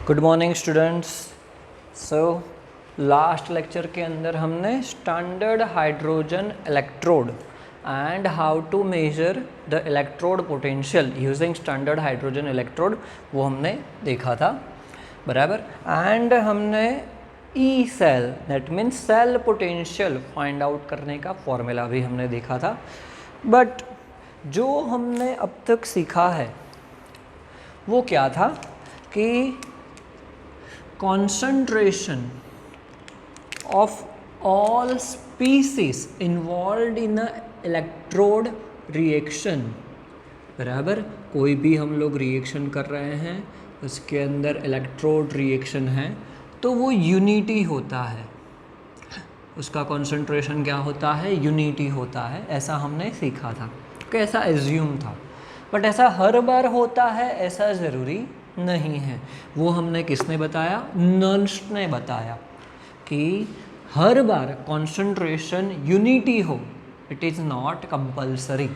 Good morning students. So last lecture के अंदर हमने standard hydrogen electrode and how to measure the electrode potential using standard hydrogen electrode वो हमने देखा था, बराबर। एंड हमने E cell that means cell potential find out करने का फॉर्मूला भी हमने देखा था। बट जो हमने अब तक सीखा है वो क्या था कि concentration of all species involved in a electrode reaction, बराबर। कोई भी हम लोग रिएक्शन कर रहे हैं उसके अंदर इलेक्ट्रोड रिएक्शन है तो वो यूनिटी होता है, उसका कंसंट्रेशन क्या होता है, यूनिटी होता है। ऐसा हमने सीखा था कि ऐसा एज्यूम था, बट ऐसा हर बार होता है ऐसा ज़रूरी नहीं है। वो हमने किसने बताया, नर्स्ट ने बताया कि हर बार कंसंट्रेशन यूनिटी हो, इट इज़ नॉट कंपल्सरी,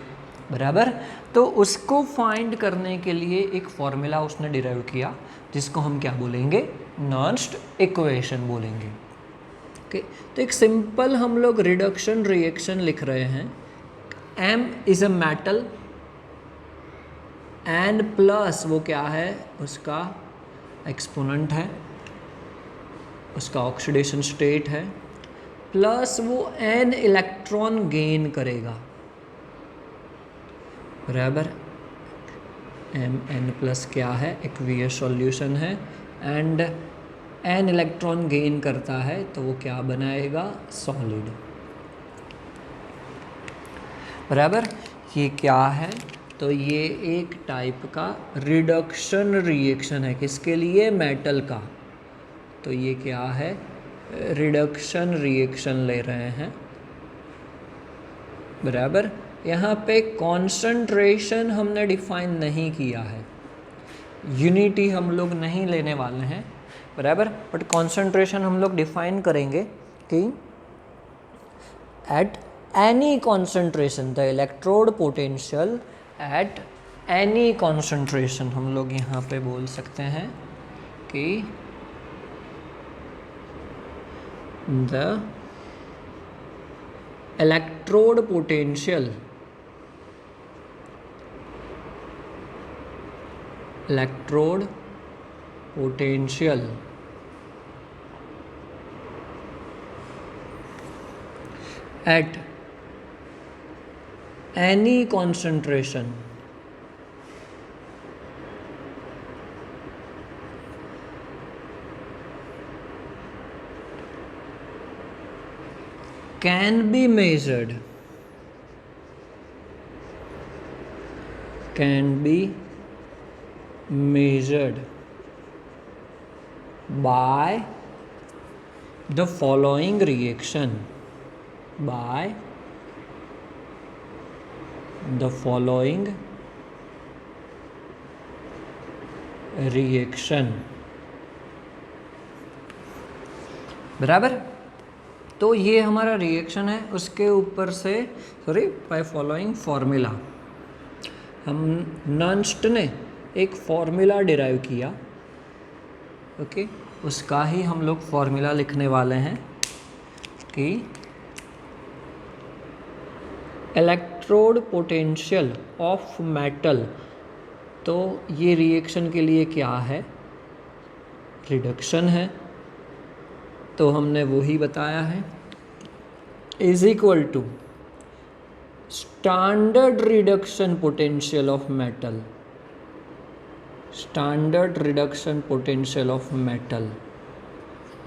बराबर। तो उसको फाइंड करने के लिए एक फॉर्मूला उसने डिराइव किया जिसको हम क्या बोलेंगे, नर्स्ट इक्वेशन बोलेंगे। ओके, तो एक सिंपल हम लोग रिडक्शन रिएक्शन लिख रहे हैं। M is a metal, N plus वो क्या है, उसका एक्सपोनेंट है, उसका ऑक्सीडेशन स्टेट है, प्लस वो N इलेक्ट्रॉन गेन करेगा, बराबर। N प्लस क्या है, एक्वियस सॉल्यूशन है, एंड N इलेक्ट्रॉन गेन करता है तो वो क्या बनाएगा, सॉलिड, बराबर। ये क्या है, तो ये एक टाइप का रिडक्शन रिएक्शन है। किसके लिए, मेटल का। तो ये क्या है, रिडक्शन रिएक्शन ले रहे हैं, बराबर। यहाँ पे कॉन्सेंट्रेशन हमने डिफाइन नहीं किया है, यूनिटी हम लोग नहीं लेने वाले हैं, बराबर। बट कॉन्सेंट्रेशन हम लोग डिफाइन करेंगे कि eight any concentration the electrode potential at any concentration, हम लोग यहाँ पे बोल सकते हैं कि the electrode potential at any concentration can be measured by the following reaction, बराबर। तो ये हमारा रिएक्शन है, उसके ऊपर से बाय फॉलोइंग फॉर्मूला हम नर्स्ट ने एक फॉर्मूला डिराइव किया, ओके। उसका ही हम लोग फॉर्मूला लिखने वाले हैं कि इलेक्ट्रोड पोटेंशियल ऑफ मेटल, तो ये रिएक्शन के लिए क्या है, रिडक्शन है, तो हमने वही बताया है, is equal to standard reduction potential of metal,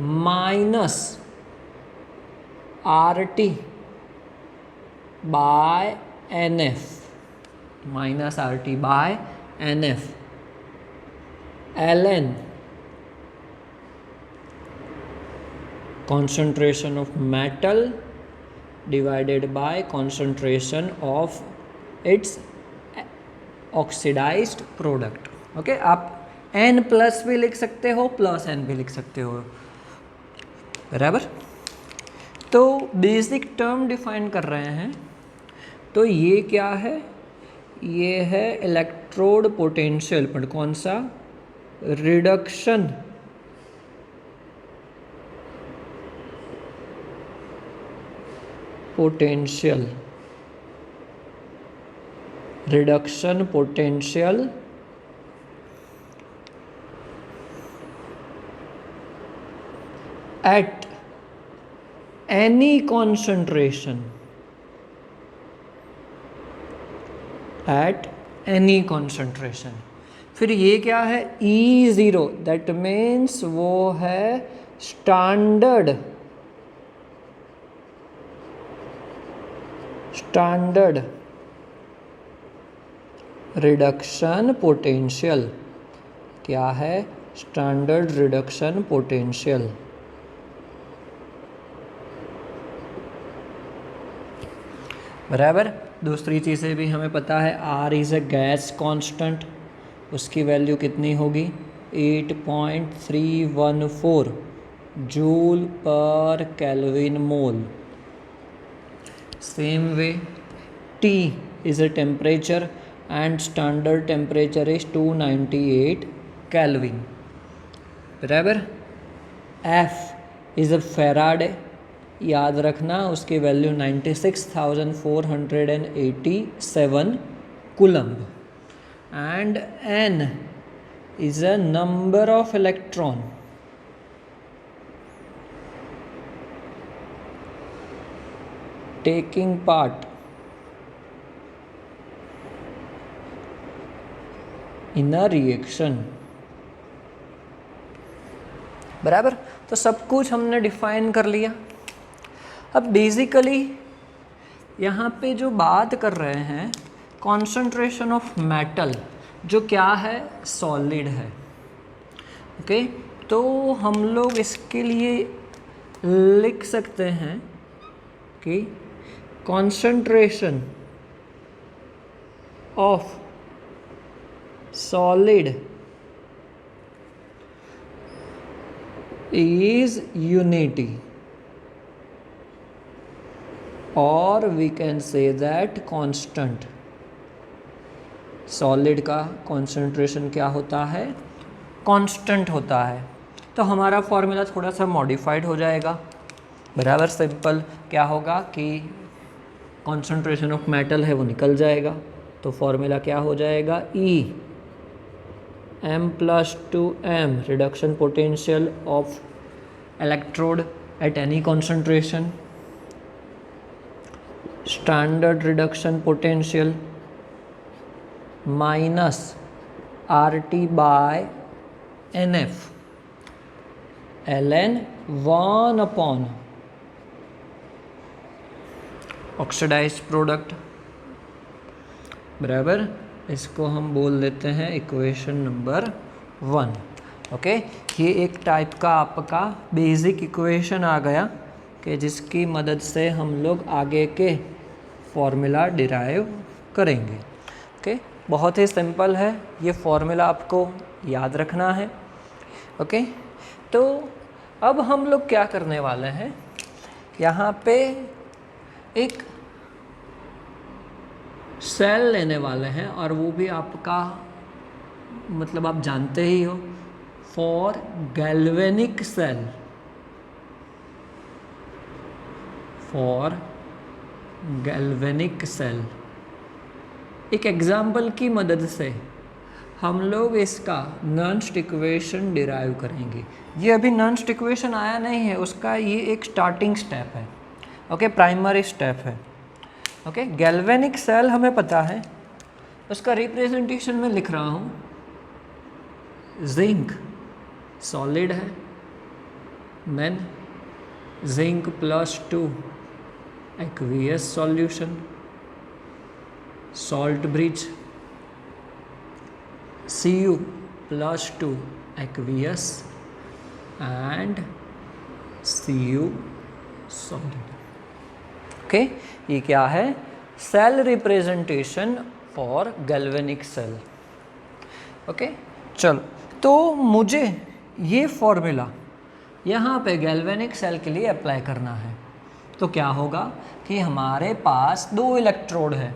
minus RT by NF, ln concentration of metal divided by concentration of its oxidized product। Okay, आप N प्लस भी लिख सकते हो, प्लस N भी लिख सकते हो, बराबर। तो बेसिक टर्म डिफाइन कर रहे हैं, तो ये क्या है, ये है इलेक्ट्रोड पोटेंशियल, पर कौन सा, reduction potential, reduction potential at any concentration, at any concentration। फिर ये क्या है E0, दैट मीन्स वो है स्टैंडर्ड रिडक्शन पोटेंशियल। क्या है स्टैंडर्ड रिडक्शन पोटेंशियल। बराबर। दूसरी चीज़ें भी हमें पता है, R is a gas constant, उसकी वैल्यू कितनी होगी 8.314 जूल पर kelvin mole. Same way T is a temperature and standard temperature is 298 kelvin. बराबर। F इज़ अ फेराडे, याद रखना उसकी value 96,487 coulomb. And N is a number of electron taking part in a reaction। बराबर। तो सब कुछ हमने define कर लिया। अब बेसिकली यहाँ पे जो बात कर रहे हैं कॉन्सेंट्रेशन ऑफ मेटल, जो क्या है सॉलिड है। ओके, तो हम लोग इसके लिए लिख सकते हैं कि concentration of solid is unity, or we can say that constant। Solid का कॉन्सेंट्रेशन क्या होता है कांस्टेंट होता है। तो हमारा फॉर्मूला थोड़ा सा मॉडिफाइड हो जाएगा। बराबर। सिंपल क्या होगा कि कॉन्सेंट्रेशन ऑफ मेटल है वो निकल जाएगा, तो फॉर्मूला क्या हो जाएगा E m+2m reduction potential of electrode at any concentration, standard reduction potential minus RT/NF ln 1 oxidized product. बराबर। इसको हम बोल देते हैं इक्वेशन नंबर 1। ओके, ये एक टाइप का आपका बेसिक इक्वेशन आ गया कि जिसकी मदद से हम लोग आगे के फॉर्मूला डिराइव करेंगे। ओके, बहुत ही सिंपल है, ये फॉर्मूला आपको याद रखना है। ओके, तो अब हम लोग क्या करने वाले हैं, यहाँ पे एक सेल लेने वाले हैं, और वो भी आपका मतलब आप जानते ही हो, for galvanic cell, for galvanic cell. एक एग्जाम्पल की मदद से हम लोग इसका नॉन्स्ट इक्वेशन डिराइव करेंगे। ये अभी नॉन्स्ट इक्वेशन आया नहीं है, उसका ये एक स्टार्टिंग स्टेप है। ओके, प्राइमरी स्टेप है। ओके, गैल्वेनिक सेल हमें पता है, उसका रिप्रेजेंटेशन में लिख रहा हूँ। जिंक सॉलिड है, then zinc +2 aqueous solution, salt bridge Cu+2 aqueous and Cu solid. Okay, ये क्या है cell representation for galvanic cell. Okay, चलो, तो मुझे ये फॉर्मूला यहाँ पे गैल्वेनिक सेल के लिए अप्लाई करना है। तो क्या होगा कि हमारे पास 2 इलेक्ट्रोड है,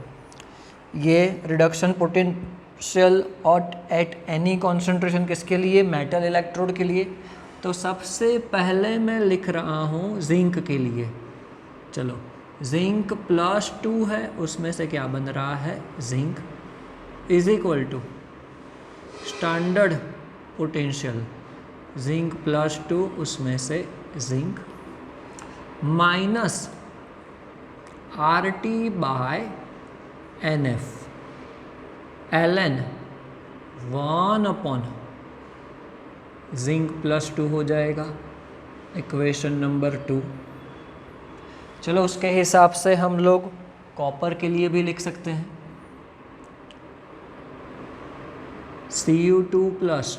ये रिडक्शन पोटेंशियल और एट एनी कॉन्सेंट्रेशन किसके लिए, मेटल इलेक्ट्रोड के लिए। तो सबसे पहले मैं लिख रहा हूँ जिंक के लिए। चलो, जिंक प्लस 2 है, उसमें से क्या बन रहा है, zinc, is equal to standard potential, zinc plus 2 उसमें से zinc, minus R T by N F, L N 1 upon zinc plus 2 हो जाएगा, इक्वेशन नंबर 2। चलो उसके हिसाब से हम लोग कॉपर के लिए भी लिख सकते हैं, Cu2 plus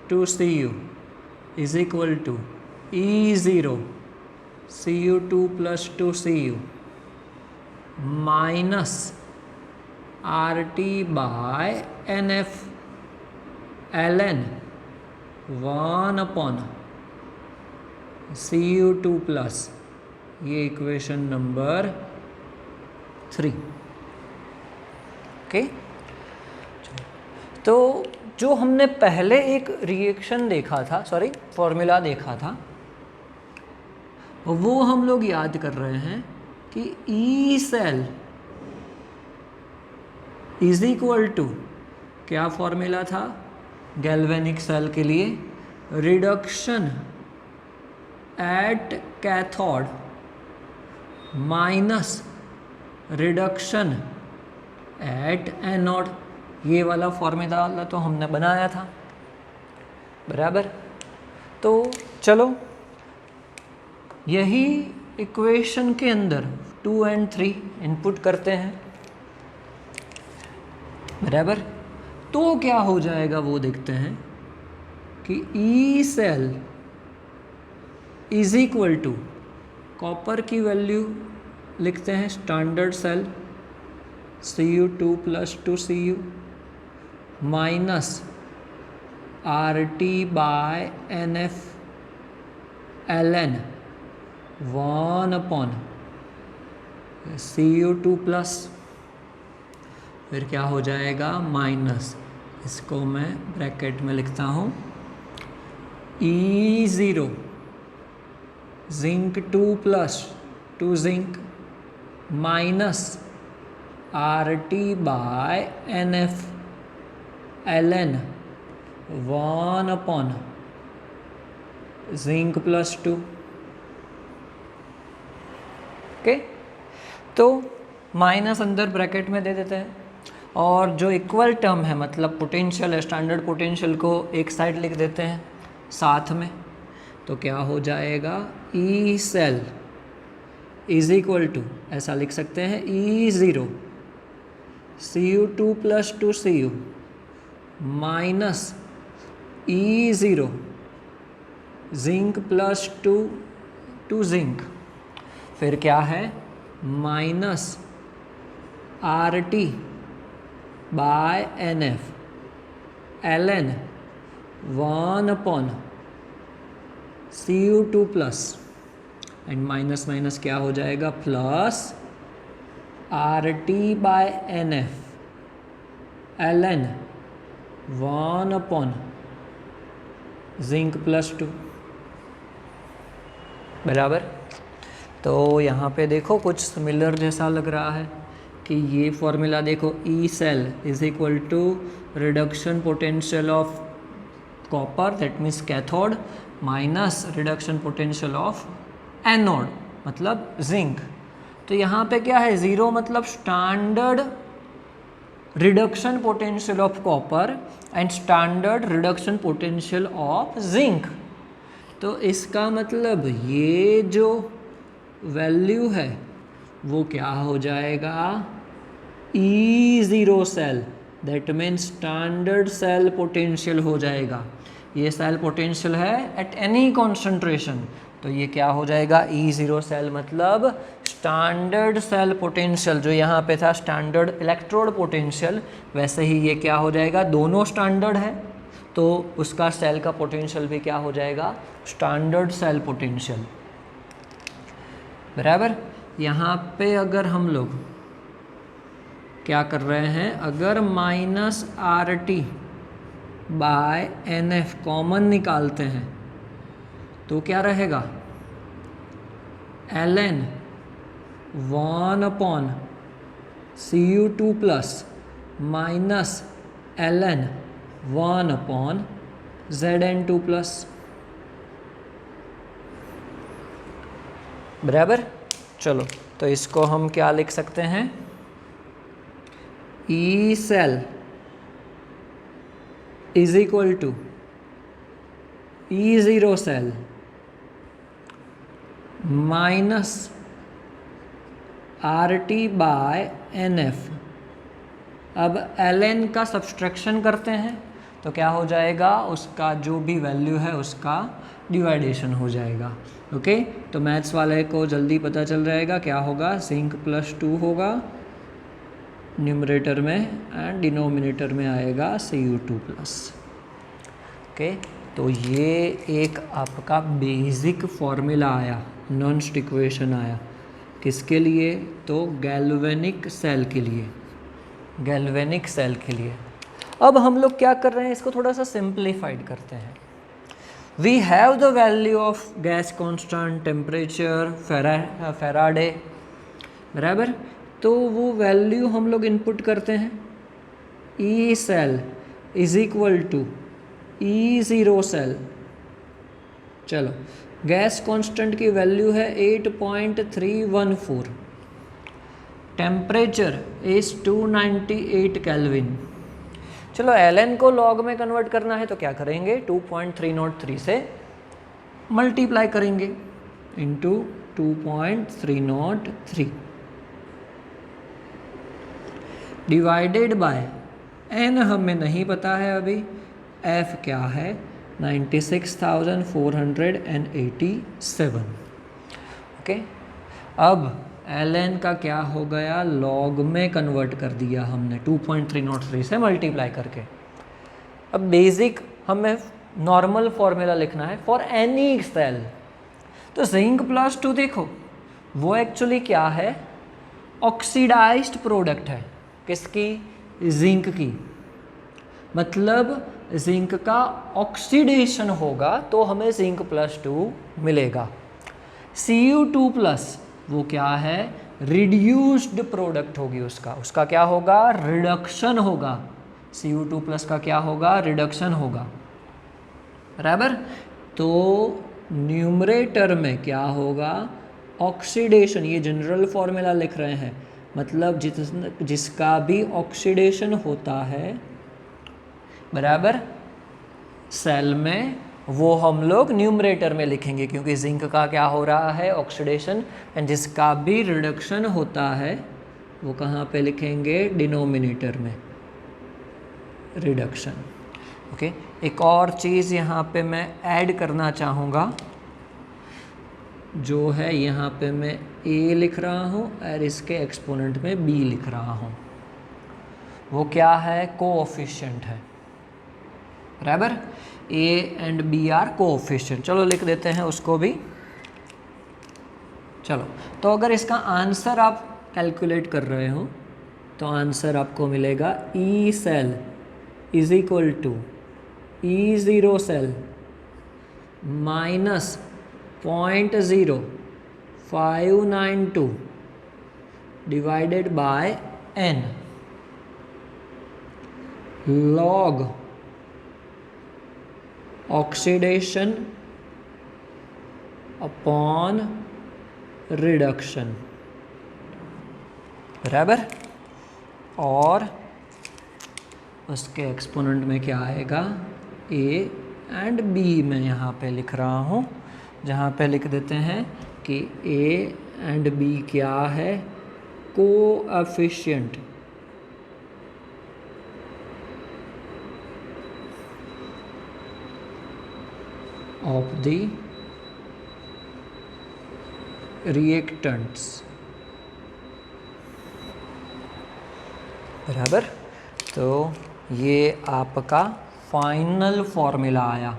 2Cu is equal to E0 Cu2 plus 2Cu minus R T by N F, L N 1 upon Cu2 plus, ये इक्वेशन नंबर 3। ओके, तो जो हमने पहले एक रिएक्शन देखा था, सॉरी फॉर्मूला देखा था, वो हम लोग याद कर रहे हैं कि E cell is equal to, क्या फॉर्मूला था गैल्वेनिक सेल के लिए, reduction at cathode minus reduction at anode, ये वाला फॉर्मूला तो हमने बनाया था, बराबर। तो चलो यही इक्वेशन के अंदर 2 और 3 इनपुट करते हैं, बराबर। तो क्या हो जाएगा वो देखते हैं कि E cell is equal to, copper की वैल्यू लिखते हैं standard cell Cu2 plus 2Cu minus R T by N F, L N 1 upon Cu2 plus, फिर क्या हो जाएगा माइनस, इसको मैं ब्रैकेट में लिखता हूँ, E0 zinc 2 plus 2 zinc minus R T by N F, L N 1 upon zinc plus 2। Okay, तो माइनस अंदर ब्रैकेट में दे देते हैं, और जो इक्वल टर्म है मतलब पोटेंशियल है, स्टैंडर्ड पोटेंशियल को एक साइड लिख देते हैं साथ में, तो क्या हो जाएगा, E cell is equal to, ऐसा लिख सकते हैं, E0 Cu2 plus 2Cu minus E0 zinc plus 2 zinc, फिर क्या है minus R T by N F, L N 1 upon Cu2 plus, and minus minus क्या हो जाएगा plus R T by N F, L N 1 upon zinc plus 2, बराबर। तो यहाँ पे देखो कुछ सिमिलर जैसा लग रहा है कि ये फॉर्मूला देखो, E cell is equal to reduction potential of copper, that means cathode, minus reduction potential of anode मतलब जिंक। तो यहाँ पे क्या है, ज़ीरो मतलब standard reduction potential of copper and standard reduction potential of zinc. तो इसका मतलब ये जो वैल्यू है वो क्या हो जाएगा, E0 cell, that means standard cell potential हो जाएगा। ये सेल पोटेंशियल है एट एनी कॉन्सेंट्रेशन, तो ये क्या हो जाएगा, E0 सेल मतलब स्टैंडर्ड सेल पोटेंशियल, जो यहाँ पे था स्टैंडर्ड इलेक्ट्रोड पोटेंशियल, वैसे ही ये क्या हो जाएगा, दोनों स्टैंडर्ड है तो उसका सेल का पोटेंशियल भी क्या हो जाएगा, स्टैंडर्ड सेल पोटेंशियल, बराबर। यहाँ पे अगर हम लोग क्या कर रहे हैं, अगर minus R T by N F common निकालते हैं तो क्या रहेगा, L N 1 upon Cu2 plus minus ln 1 upon Zn2 plus, बराबर। चलो तो इसको हम क्या लिख सकते हैं, E cell is equal to E0 cell minus RT by NF। अब ln का सब्सट्रैक्शन करते हैं तो क्या हो जाएगा, उसका जो भी वैल्यू है उसका डिवाइडेशन हो जाएगा। ओके, तो मैथ्स वाले को जल्दी पता चल जाएगा क्या होगा, जिंक +2 होगा न्यूमरेटर में एंड डिनोमिनेटर में आएगा Cu2 प्लस। ओके, तो ये एक आपका बेसिक फॉर्मूला आया, नॉनस्ट इक्वेशन आया, किसके लिए, तो गैल्वेनिक सेल के लिए, गैल्वेनिक सेल के लिए। अब हम लोग क्या कर रहे हैं, इसको थोड़ा सा सिंप्लीफाइड करते हैं। We have the value of gas constant, temperature, Faraday, बराबर। तो वो वैल्यू हम लोग इनपुट करते हैं, E cell is equal to E0 cell. चलो, गैस कांस्टेंट की वैल्यू है 8.314, टेम्परेचर इज 298 केल्विन। चलो ln को लॉग में कन्वर्ट करना है तो क्या करेंगे, 2.303 से मल्टीप्लाई करेंगे इंटू 2.303 डिवाइडेड बाय n हमें नहीं पता है अभी, f क्या है 96,487। ओके, अब ln का क्या हो गया, लॉग में कन्वर्ट कर दिया हमने 2.303 से मल्टीप्लाई करके। अब बेसिक हमें नॉर्मल फॉर्मूला लिखना है फॉर एनी सेल। तो जिंक +2 देखो वो एक्चुअली क्या है, ऑक्सीडाइज्ड प्रोडक्ट है, किसकी, जिंक की। मतलब जिंक का ऑक्सीडेशन होगा तो हमें जिंक +2 मिलेगा। Cu2 प्लस वो क्या है, रिड्यूस्ड प्रोडक्ट होगी उसका, उसका क्या होगा, रिडक्शन होगा। Cu2 प्लस का क्या होगा, रिडक्शन होगा, बराबर। तो न्यूमरेटर में क्या होगा, ऑक्सीडेशन, ये जनरल फॉर्मूला लिख रहे हैं, मतलब जिसका भी ऑक्सीडेशन होता है, बराबर, सेल में, वो हम लोग न्यूमरेटर में लिखेंगे क्योंकि जिंक का क्या हो रहा है, ऑक्सीडेशन, एंड जिसका भी रिडक्शन होता है वो कहाँ पे लिखेंगे, डिनोमिनेटर में, रिडक्शन। ओके, एक और चीज़ यहाँ पे मैं ऐड करना चाहूँगा, जो है यहाँ पे मैं a लिख रहा हूँ और इसके एक्सपोनेंट में b लिख रहा हूँ, वो क्या है, कोएफिशिएंट है, बराबर। a and b are coefficient, चलो लिख देते हैं उसको भी। चलो, तो अगर इसका आंसर आप कैलकुलेट कर रहे हो तो आंसर आपको मिलेगा E cell is equal to E0 cell minus 0.0592 divided by n log oxidation upon reduction, बराबर। और उसके एक्सपोनेंट में क्या आएगा, a एंड b मैं यहाँ पे लिख रहा हूँ, जहाँ पे लिख देते हैं कि a एंड b क्या है, कोएफिशिएंट ऑफ द रिएक्टेंट्स, बराबर। तो ये आपका फाइनल फॉर्मूला आया,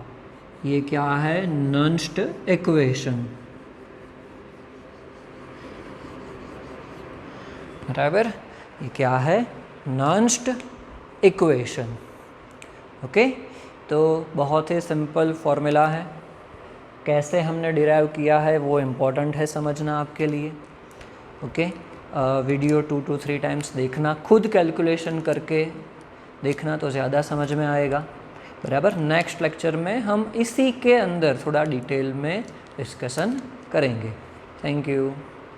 ये क्या है, नॉन्स्ट इक्वेशन, बराबर। ये क्या है, नॉन्स्ट इक्वेशन। ओके, तो बहुत ही सिंपल फॉर्मूला है, कैसे हमने डिराइव किया है वो इम्पोर्टेंट है समझना आपके लिए। ओके, वीडियो 2 to 3 टाइम्स देखना, खुद कैलकुलेशन करके देखना तो ज़्यादा समझ में आएगा, बराबर। नेक्स्ट लेक्चर में हम इसी के अंदर थोड़ा डिटेल में डिस्कशन करेंगे। Thank you.